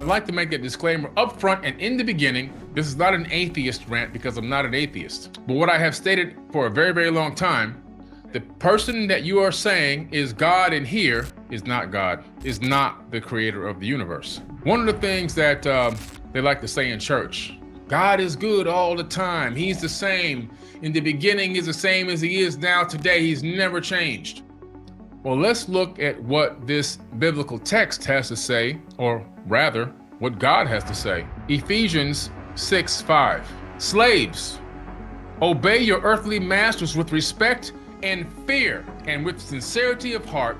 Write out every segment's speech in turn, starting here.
I'd like to make a disclaimer up front and in the beginning. This is not an atheist rant because I'm not an atheist. But what I have stated for a very, very long time, the person that you are saying is God in here is not God, is not the creator of the universe. One of the things that they like to say in church, God is good all the time. He's the same. In the beginning, he's the same as he is now today. He's never changed. Well, let's look at what this biblical text has to say, or rather, what God has to say. Ephesians 6:5. Slaves, obey your earthly masters with respect and fear and with sincerity of heart,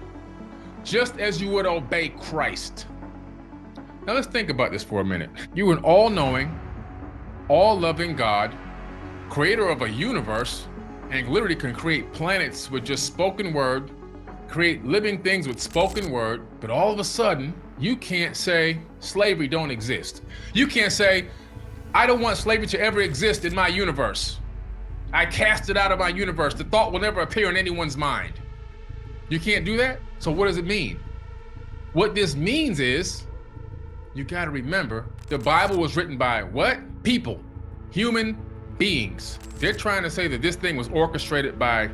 just as you would obey Christ. Now let's think about this for a minute. You're an all-knowing, all-loving God, creator of a universe, and literally can create planets with just spoken word, create living things with spoken word, but all of a sudden, you can't say slavery don't exist. You can't say, I don't want slavery to ever exist in my universe. I cast it out of my universe. The thought will never appear in anyone's mind. You can't do that? So what does it mean? What this means is, you gotta remember, the Bible was written by what? People, human beings. They're trying to say that this thing was orchestrated by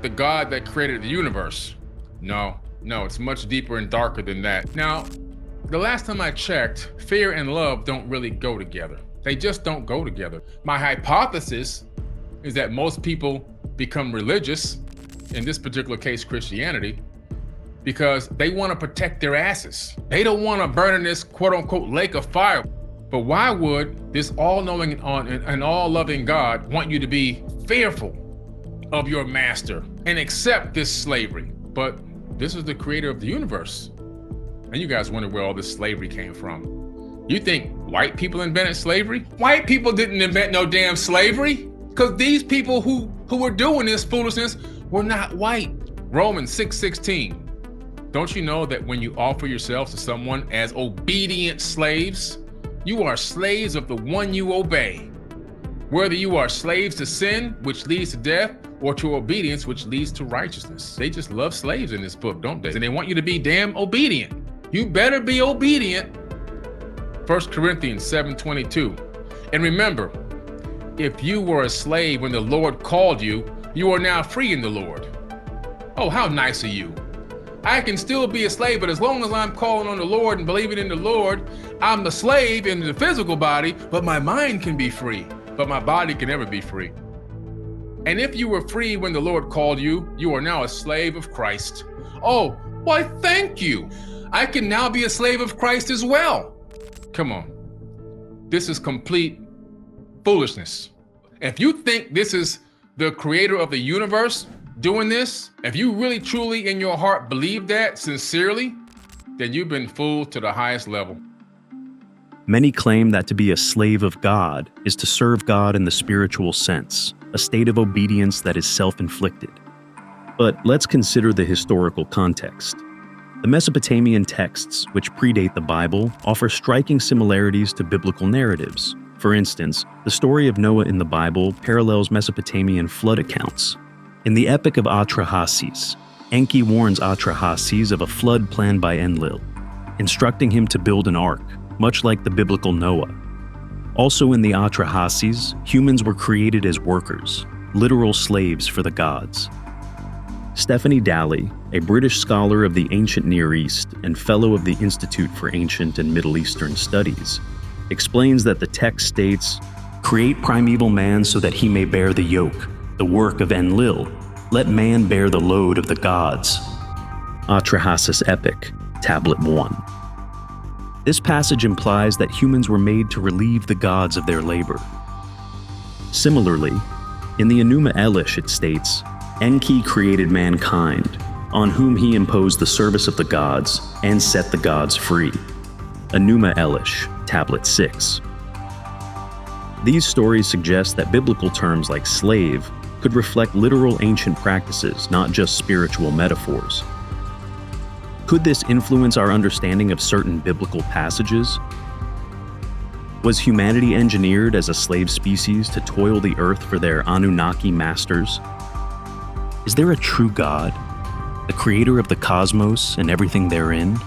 the God that created the universe. No, it's much deeper and darker than that. Now, the last time I checked, fear and love don't really go together. They just don't go together. My hypothesis is that most people become religious, in this particular case, Christianity, because they want to protect their asses. They don't want to burn in this quote unquote lake of fire. But why would this all-knowing and all-loving God want you to be fearful of your master and accept this slavery? But this is the creator of the universe. And you guys wonder where all this slavery came from. You think white people invented slavery? White people didn't invent no damn slavery, because these people who were doing this foolishness were not white. Romans 6:16. Don't you know that when you offer yourselves to someone as obedient slaves, you are slaves of the one you obey? Whether you are slaves to sin, which leads to death, or to obedience, which leads to righteousness. They just love slaves in this book, don't they? And they want you to be damn obedient. You better be obedient. 1 Corinthians 7:22. And remember, if you were a slave when the Lord called you, you are now free in the Lord. Oh, how nice of you. I can still be a slave, but as long as I'm calling on the Lord and believing in the Lord, I'm the slave in the physical body, but my mind can be free, but my body can never be free. And if you were free when the Lord called you, you are now a slave of Christ. Oh, why thank you. I can now be a slave of Christ as well. Come on. This is complete foolishness. If you think this is the creator of the universe doing this, if you really truly in your heart believe that sincerely, then you've been fooled to the highest level. Many claim that to be a slave of God is to serve God in the spiritual sense, a state of obedience that is self-inflicted. But let's consider the historical context. The Mesopotamian texts, which predate the Bible, offer striking similarities to biblical narratives. For instance, the story of Noah in the Bible parallels Mesopotamian flood accounts. In the Epic of Atrahasis, Enki warns Atrahasis of a flood planned by Enlil, instructing him to build an ark, much like the biblical Noah. Also in the Atrahasis, humans were created as workers, literal slaves for the gods. Stephanie Daly, a British scholar of the ancient Near East and fellow of the Institute for Ancient and Middle Eastern Studies, explains that the text states, "Create primeval man so that he may bear the yoke, the work of Enlil. Let man bear the load of the gods." Atrahasis Epic, Tablet 1. This passage implies that humans were made to relieve the gods of their labor. Similarly, in the Enuma Elish it states, "Enki created mankind, on whom he imposed the service of the gods and set the gods free." Enuma Elish, Tablet 6. These stories suggest that biblical terms like slave could reflect literal ancient practices, not just spiritual metaphors. Could this influence our understanding of certain biblical passages? Was humanity engineered as a slave species to toil the earth for their Anunnaki masters? Is there a true God, the creator of the cosmos and everything therein?